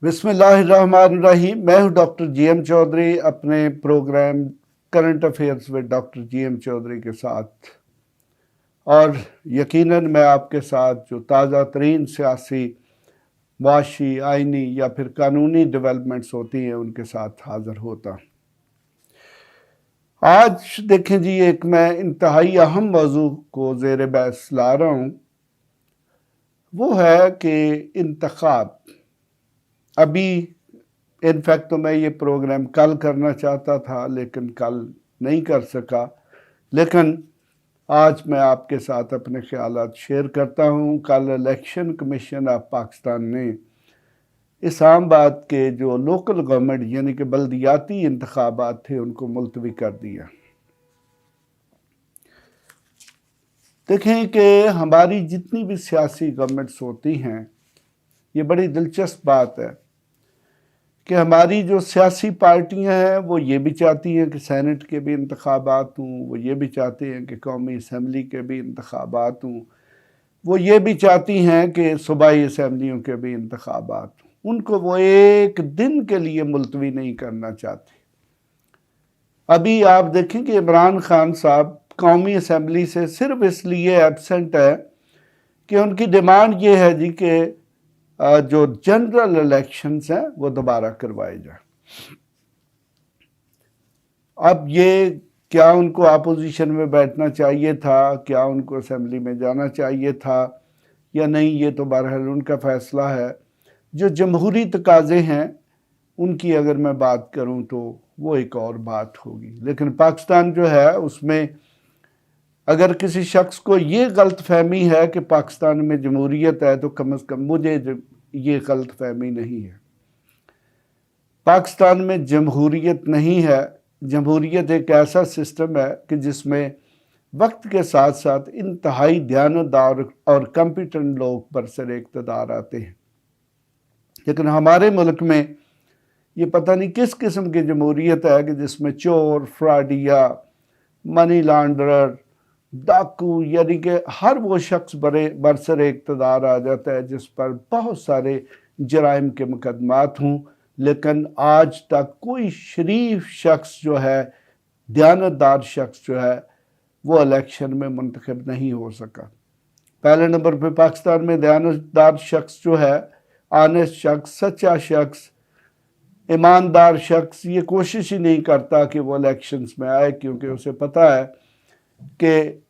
बिस्मिल्लाहिर्रहमानिर्रहीम। मैं हूं डॉक्टर GM चौधरी, अपने programme current affairs with doctor GM Chaudhary के साथ। और यकीनन मैं आपके साथ जो ताज़ा तरीन सियासी, मुआशी, आइनी या फिर कानूनी डेवलपमेंट्स होती हैं उनके साथ हाज़िर होता। आज देखें जी, एक मैं इंतहाई अहम मौजू को ज़ेर बहस ला रहा हूँ। वो है कि इंतखाब अभी इनफैक्ट तो मैं ये प्रोग्राम कल करना चाहता था लेकिन कल नहीं कर सका। लेकिन आज मैं आपके साथ अपने ख्यालात शेयर करता हूँ। कल इलेक्शन कमीशन ऑफ पाकिस्तान ने इस्लामाबाद के जो लोकल गवर्नमेंट यानी कि बल्दियाती इंतखाबात थे उनको मुलतवी कर दिया। देखें कि हमारी जितनी भी सियासी गवर्नमेंट्स होती हैं, ये बड़ी दिलचस्प बात है कि हमारी जो सियासी पार्टियां हैं वो ये भी चाहती हैं कि सेनेट के भी इंतखाबात हों, वो ये भी चाहते हैं कि कौमी असम्बली के भी इंतखाबात हों, वो ये भी चाहती हैं कि सूबाई असम्बलियों के भी इंतखाबात हों। उनको वो एक दिन के लिए मुलतवी नहीं करना चाहते। अभी आप देखें कि इमरान खान साहब कौमी असम्बली से सिर्फ इसलिए एब्सेंट है कि उनकी डिमांड ये है जी कि जो जनरल इलेक्शंस हैं वो दोबारा करवाए जाए। अब ये क्या उनको अपोजिशन में बैठना चाहिए था, क्या उनको असेंबली में जाना चाहिए था या नहीं, ये तो बहरहाल उनका फैसला है। जो जमहूरी तकाजे हैं उनकी अगर मैं बात करूं तो वो एक और बात होगी। लेकिन पाकिस्तान जो है उसमें अगर किसी शख्स को ये गलत फहमी है कि पाकिस्तान में जमहूरियत है तो कम से कम मुझे ये गलत फहमी नहीं है। पाकिस्तान में जमहूरियत नहीं है। जमहूरियत एक ऐसा सिस्टम है कि जिसमें वक्त के साथ साथ इंतहाई दयानतदार और कॉम्पिटेंट लोग बरसर इक़्तिदार आते हैं। लेकिन हमारे मुल्क में ये पता नहीं किस किस्म की जमहूरियत है कि जिसमें चोर, फ्रॉडिया, मनी लॉन्ड्रर, डाकू यानी कि हर वो शख्स बरसर इक़्तिदार आ जाता है जिस पर बहुत सारे जराइम के मुकदमात हों, लेकिन आज तक कोई शरीफ शख्स जो है, दयानतदार शख्स जो है, वो इलेक्शन में मुंतखब नहीं हो सका। पहले नंबर पे पाकिस्तान में दयानतदार शख्स जो है, ऑनेस्ट शख्स, सच्चा शख्स, ईमानदार शख्स ये कोशिश ही नहीं करता कि वो इलेक्शंस में आए, क्योंकि उसे पता है कि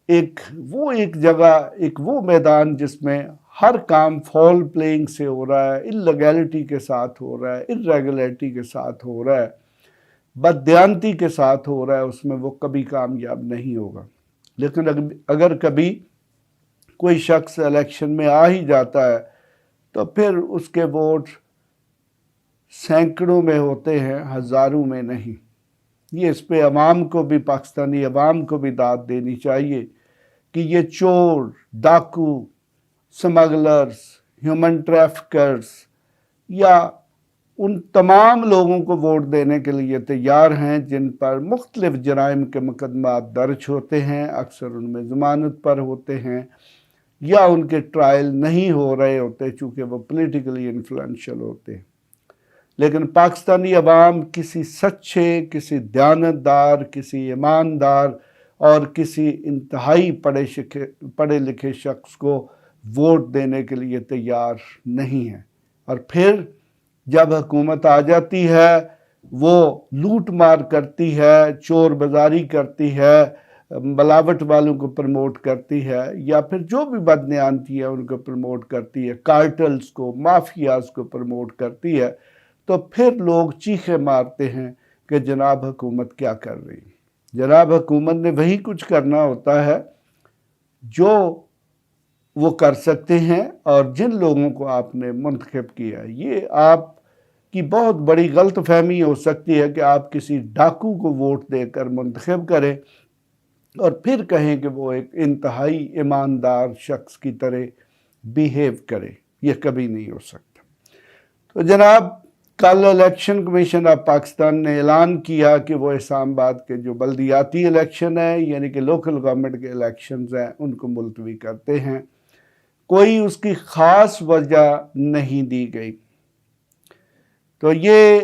एक जगह, एक वो मैदान जिसमें हर काम फॉल प्लेइंग से हो रहा है, इल्लीगैलिटी के साथ हो रहा है, इर्रेगुलरिटी के साथ हो रहा है, बददियानती के साथ हो रहा है, उसमें वो कभी कामयाब नहीं होगा। लेकिन अगर कभी कोई शख्स इलेक्शन में आ ही जाता है तो फिर उसके वोट सैकड़ों में होते हैं, हज़ारों में नहीं। ये इस पे अवाम को भी, पाकिस्तानी अवाम को भी दाद देनी चाहिए कि ये चोर, डाकू, स्मगलर्स, ह्यूमन ट्रैफिकर्स या उन तमाम लोगों को वोट देने के लिए तैयार हैं जिन पर मुख्तलिफ जराइम के मुकदमात दर्ज होते हैं, अक्सर उनमें ज़मानत पर होते हैं या उनके ट्रायल नहीं हो रहे होते चूँकि वो पॉलिटिकली इन्फ्लुएंशियल होते हैं। लेकिन पाकिस्तानी अवाम किसी सच्चे, किसी दयानतदार, किसी ईमानदार और किसी इंतहाई पढ़े लिखे शख्स को वोट देने के लिए तैयार नहीं है। और फिर जब हुकूमत आ जाती है वो लूट मार करती है, चोर बाजारी करती है, मिलावट वालों को प्रमोट करती है या फिर जो भी बदनियानती है उनको प्रमोट करती है, कार्टल्स को, माफियाज को प्रमोट करती है, तो फिर लोग चीखे मारते हैं कि जनाब हुकूमत क्या कर रही है। जनाब हुकूमत ने वही कुछ करना होता है जो वो कर सकते हैं और जिन लोगों को आपने मुंतखब किया। ये आपकी बहुत बड़ी गलत फहमी हो सकती है कि आप किसी डाकू को वोट देकर मुंतखब करें और फिर कहें कि वो एक इंतहाई ईमानदार शख्स की तरह बिहेव करे। ये कभी नहीं हो सकता। तो जनाब, कल इलेक्शन कमीशन ऑफ पाकिस्तान ने ऐलान किया कि वो इस्लामाबाद के जो बल्दियाती इलेक्शन है यानी कि लोकल गवर्नमेंट के इलेक्शंस हैं उनको मुलतवी करते हैं। कोई उसकी ख़ास वजह नहीं दी गई। تو یہ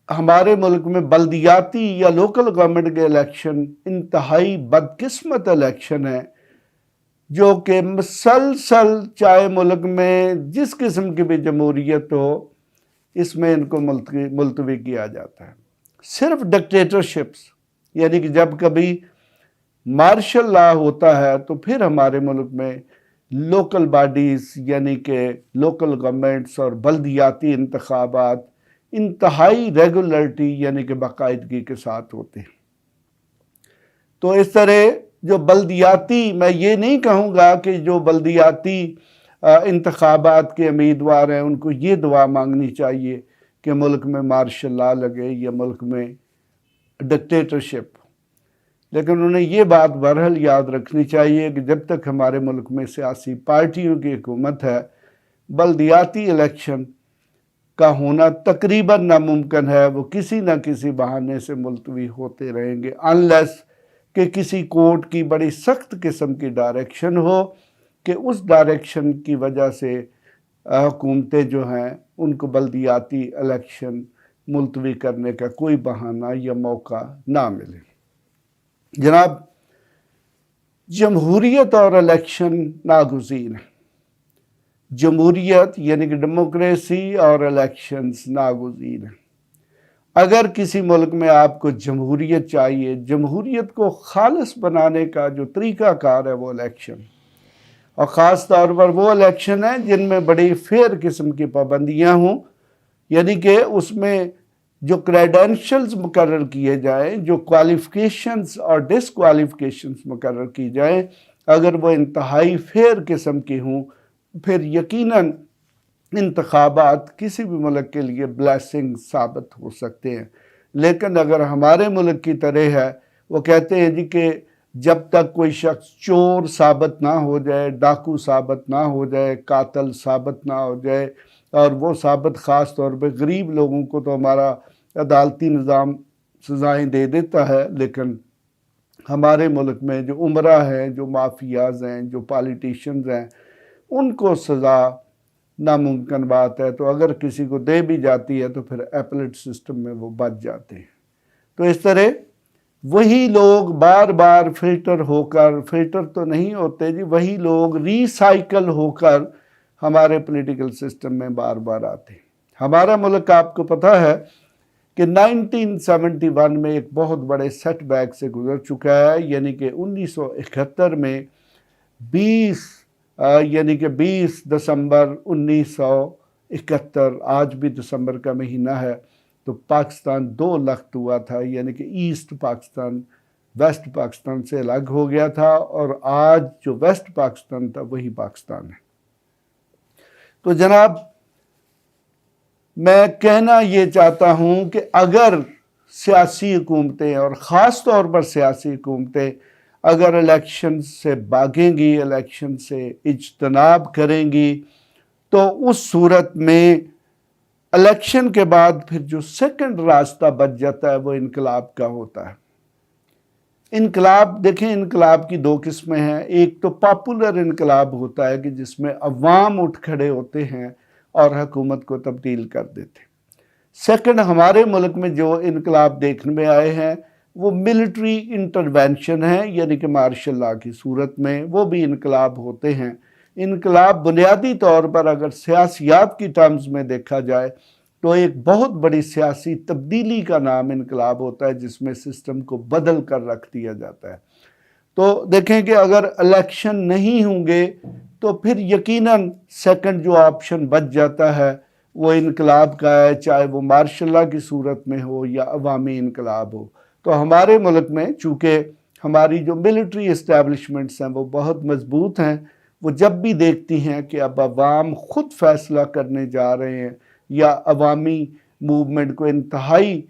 ہمارے ملک میں بلدیاتی یا لوکل گورنمنٹ کے الیکشن انتہائی بدقسمت الیکشن ہے، جو کہ مسلسل چاہے ملک میں جس قسم کی بھی جمہوریت ہو، اس میں ان کو ملتوی کیا جاتا ہے۔ صرف ڈکٹیٹرشپس، یعنی کہ جب کبھی مارشل لا ہوتا ہے تو پھر ہمارے ملک میں لوکل باڈیز یعنی کہ لوکل گورنمنٹس اور بلدیاتی انتخابات انتہائی ریگولرٹی یعنی کہ باقاعدگی کے ساتھ ہوتے ہیں۔ تو اس طرح جو بلدیاتی، میں یہ نہیں کہوں گا کہ جو بلدیاتی انتخابات کے امیدوار ہیں ان کو یہ دعا مانگنی چاہیے کہ ملک میں مارشل لا لگے یا ملک میں ڈکٹیٹرشپ، لیکن انہیں یہ بات بہرحال یاد رکھنی چاہیے کہ جب تک ہمارے ملک میں سیاسی پارٹیوں کی حکومت ہے، بلدیاتی الیکشن کا ہونا تقریباً ناممکن ہے، وہ کسی نہ کسی بہانے سے ملتوی ہوتے رہیں گے، انلیس کہ کسی کورٹ کی بڑی سخت قسم کی ڈائریکشن ہو کہ اس ڈائریکشن کی وجہ سے حکومتیں جو ہیں ان کو بلدیاتی الیکشن ملتوی کرنے کا کوئی بہانہ یا موقع نہ ملے۔ جناب، جمہوریت اور الیکشن ناگزیر ہیں۔ جمہوریت یعنی کہ ڈیموکریسی اور الیکشنز ناگزیر ہیں۔ اگر کسی ملک میں آپ کو جمہوریت چاہیے، جمہوریت کو خالص بنانے کا جو طریقہ کار ہے وہ الیکشن، اور خاص طور پر وہ الیکشن ہیں جن میں بڑی فیئر قسم کی پابندیاں ہوں، یعنی کہ اس میں جو کریڈینشلز مقرر کیے جائیں، جو کوالیفیکیشنز اور ڈسکوالیفیکیشنز مقرر کی جائیں، اگر وہ انتہائی فیئر قسم کی ہوں، پھر یقیناً انتخابات کسی بھی ملک کے لیے بلیسنگ ثابت ہو سکتے ہیں۔ لیکن اگر ہمارے ملک کی طرح ہے، وہ کہتے ہیں جی کہ جب تک کوئی شخص چور ثابت نہ ہو جائے، ڈاکو ثابت نہ ہو جائے، قاتل ثابت نہ ہو جائے، اور وہ ثابت خاص طور پہ غریب لوگوں کو تو ہمارا عدالتی نظام سزائیں دے دیتا ہے، لیکن ہمارے ملک میں جو عمرہ ہیں، جو مافیاز ہیں، جو پالیٹیشنز ہیں، ان کو سزا ناممکن بات ہے۔ تو اگر کسی کو دے بھی جاتی ہے تو پھر ایپلیٹ سسٹم میں وہ بچ جاتے ہیں۔ تو اس طرح وہی لوگ بار بار فلٹر تو نہیں ہوتے جی، وہی لوگ ری سائیکل ہو کر ہمارے پولیٹیکل سسٹم میں بار بار آتے ہیں۔ ہمارا ملک آپ کو پتہ ہے کہ 1971 میں ایک بہت بڑے سیٹ بیک سے گزر چکا ہے، یعنی کہ 1971 میں 20 دسمبر 1971، آج بھی دسمبر کا مہینہ ہے، تو پاکستان 2 لخت ہوا تھا، یعنی کہ ایسٹ پاکستان ویسٹ پاکستان سے الگ ہو گیا تھا، اور آج جو ویسٹ پاکستان تھا وہی پاکستان ہے۔ تو جناب، میں کہنا یہ چاہتا ہوں کہ اگر سیاسی حکومتیں، اور خاص طور پر سیاسی حکومتیں، اگر الیکشن سے بھاگیں گی، الیکشن سے اجتناب کریں گی، تو اس صورت میں الیکشن کے بعد پھر جو سیکنڈ راستہ بچ جاتا ہے وہ انقلاب کا ہوتا ہے۔ انقلاب، دیکھیں، انقلاب کی 2 قسمیں ہیں۔ ایک تو پاپولر انقلاب ہوتا ہے کہ جس میں عوام اٹھ کھڑے ہوتے ہیں اور حکومت کو تبدیل کر دیتے ہیں۔ سیکنڈ، ہمارے ملک میں جو انقلاب دیکھنے میں آئے ہیں وہ ملٹری انٹروینشن ہے، یعنی کہ مارشل لا کی صورت میں وہ بھی انقلاب ہوتے ہیں۔ انقلاب بنیادی طور پر اگر سیاسیات کی ٹرمز میں دیکھا جائے تو ایک بہت بڑی سیاسی تبدیلی کا نام انقلاب ہوتا ہے، جس میں سسٹم کو بدل کر رکھ دیا جاتا ہے۔ تو دیکھیں کہ اگر الیکشن نہیں ہوں گے تو پھر یقیناً سیکنڈ جو آپشن بچ جاتا ہے وہ انقلاب کا ہے، چاہے وہ مارشل لا کی صورت میں ہو یا عوامی انقلاب ہو۔ تو ہمارے ملک میں چونکہ ہماری جو ملٹری اسٹیبلشمنٹس ہیں وہ بہت مضبوط ہیں، وہ جب بھی دیکھتی ہیں کہ اب عوام خود فیصلہ کرنے جا رہے ہیں یا عوامی موومنٹ کو انتہائی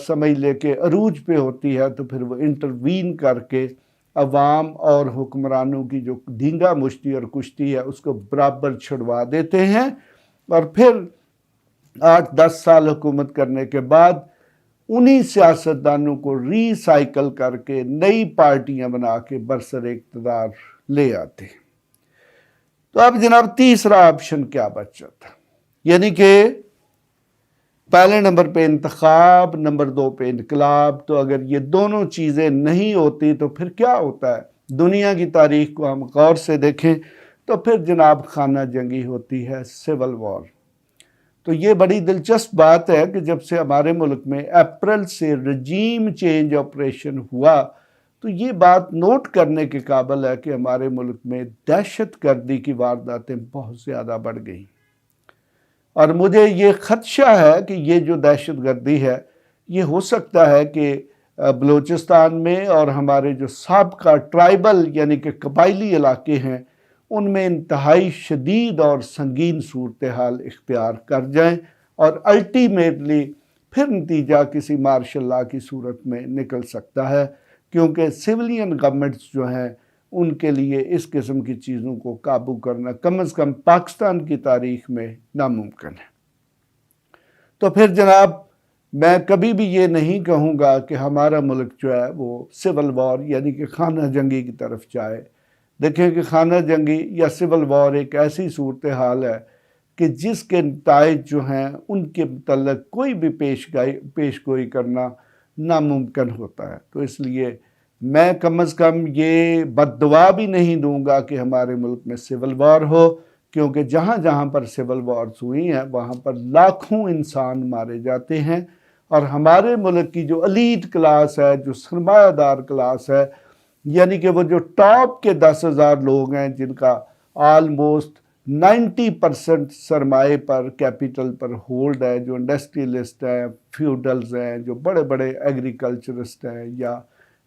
سمجھ لے کے عروج پہ ہوتی ہے، تو پھر وہ انٹروین کر کے عوام اور حکمرانوں کی جو دھینگا مشتی اور کشتی ہے اس کو برابر چھڑوا دیتے ہیں، اور پھر 8-10 سال حکومت کرنے کے بعد انہی سیاستدانوں کو ری سائیکل کر کے نئی پارٹیاں بنا کے برسر اقتدار لے آتے ہیں۔ تو اب جناب تیسرا آپشن کیا بچ جاتا، یعنی کہ पहले नंबर पे इंतखाब, नंबर 2 पे इनकलाब। तो अगर ये दोनों चीज़ें नहीं होती तो फिर क्या होता है? दुनिया की तारीख को हम गौर से देखें तो फिर जनाब खाना जंगी होती है, सिविल वॉर। तो ये बड़ी दिलचस्प बात है कि जब से हमारे मुल्क में अप्रैल से रजीम चेंज ऑपरेशन हुआ, तो ये बात नोट करने के काबिल है कि हमारे मुल्क में दहशत गर्दी की वारदातें बहुत ज़्यादा बढ़ गई। और मुझे ये खदशा है कि ये जो दहशत गर्दी है, ये हो सकता है कि बलूचिस्तान में और हमारे जो साबका ट्राइबल यानी कि कबायली इलाके हैं, उनमें इंतहाई शदीद और संगीन सूरत हाल इख्तियार कर जाएं और अल्टीमेटली फिर नतीजा किसी मार्शल लॉ की सूरत में निकल सकता है, क्योंकि सिविलियन गवर्नमेंट्स जो हैं उनके लिए इस किस्म की चीज़ों को काबू करना कम से कम पाकिस्तान की तारीख में नामुमकिन है। तो फिर जनाब मैं कभी भी ये नहीं कहूँगा कि हमारा मुल्क जो है वो सिविल वॉर यानी कि खाना जंगी की तरफ जाए। देखें कि खाना जंगी या सिविल वॉर एक ऐसी सूरत हाल है कि जिसके नताइज जो हैं उनके मतलब कोई भी पेशगोई करना नामुमकिन होता है। तो इसलिए मैं कम अज़ कम ये बद्दुआ भी नहीं दूंगा कि हमारे मुल्क में सिविल वॉर हो, क्योंकि जहाँ जहाँ पर सिविल वॉर्स हुई हैं वहाँ पर लाखों इंसान मारे जाते हैं। और हमारे मुल्क की जो एलीट क्लास है, जो सरमायादार क्लास है, यानी कि वो जो टॉप के 10,000 लोग हैं जिनका ऑलमोस्ट 90% सरमाए पर, कैपिटल पर होल्ड है, जो इंडस्ट्रियलिस्ट हैं, फ्यूडल्स हैं, जो बड़े बड़े एग्रीकल्चरिस्ट हैं या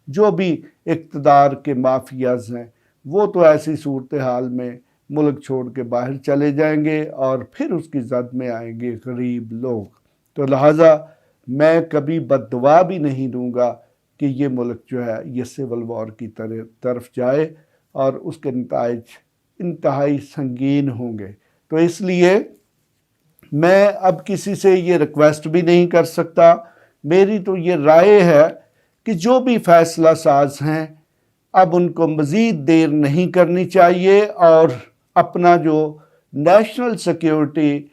जो भी इक़्तिदार के माफियाज हैं, वो तो ऐसी सूरत हाल में मुल्क छोड़ के बाहर चले जाएंगे और फिर उसकी जद में आएंगे गरीब लोग। तो लिहाजा मैं कभी बद्दुआ भी नहीं दूंगा कि ये मुल्क जो है ये सिविल वॉर की तरफ जाए और उसके नताइज इंतहाई संगीन होंगे। तो इसलिए मैं अब किसी से ये रिक्वेस्ट भी नहीं कर सकता। मेरी तो ये राय है कि जो भी फैसला साज हैं अब उनको मज़ीद देर नहीं करनी चाहिए और अपना जो नेशनल सिक्योरिटी,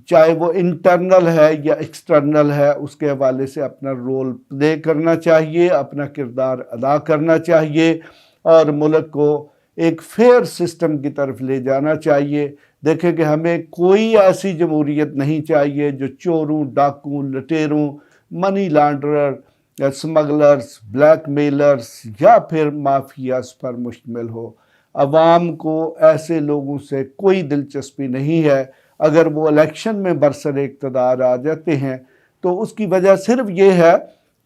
चाहे वो इंटरनल है या एक्सटर्नल है, उसके हवाले से अपना रोल प्ले करना चाहिए, अपना किरदार अदा करना चाहिए और मुल्क को एक फेयर सिस्टम की तरफ ले जाना चाहिए। देखें कि हमें कोई ऐसी जमहूरियत नहीं चाहिए जो चोरों, डाकुओं, लुटेरों, money launderer, smugglers, black Mellors या फिर माफियाज पर मुश्तमिल हो। अवाम को ऐसे लोगों से कोई दिलचस्पी नहीं है। अगर वो इलेक्शन में बरसर इक़्तिदार आ जाते हैं तो उसकी वजह सिर्फ ये है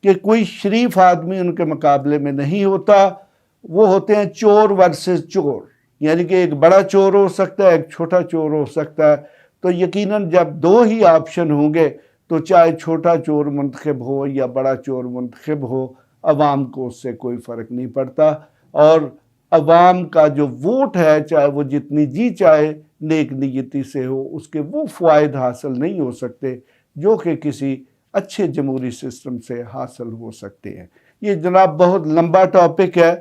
कि कोई शरीफ आदमी उनके मुकाबले में नहीं होता। वो होते हैं चोर वर्सेस चोर, यानी कि एक बड़ा चोर हो सकता है, एक छोटा चोर हो सकता है। तो यकीनन जब दो ही ऑप्शन होंगे तो चाहे छोटा चोर मुंतखब हो या बड़ा चोर मुंतखब हो, अवाम को उससे कोई फ़र्क नहीं पड़ता। और अवाम का जो वोट है, चाहे वो जितनी जी चाहे नेक नीयती से हो, उसके वो फ़वाइद हासिल नहीं हो सकते जो कि किसी अच्छे जमहूरी सिस्टम से हासिल हो सकते हैं। ये जनाब बहुत लंबा टॉपिक है,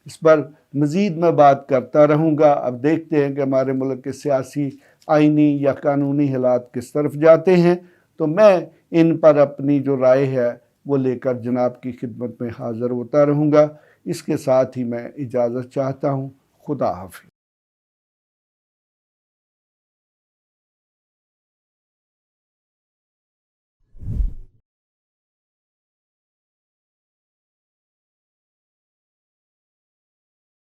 इस पर मज़ीद मैं बात करता रहूँगा। अब देखते हैं कि हमारे मुल्क के सियासी, आइनी या कानूनी हालात किस तरफ जाते हैं। तो मैं इन पर अपनी जो राय है वो लेकर जनाब की खिदमत में हाज़िर होता रहूँगा। इसके साथ ही मैं इजाज़त चाहता हूँ। खुदा हाफ़िज़।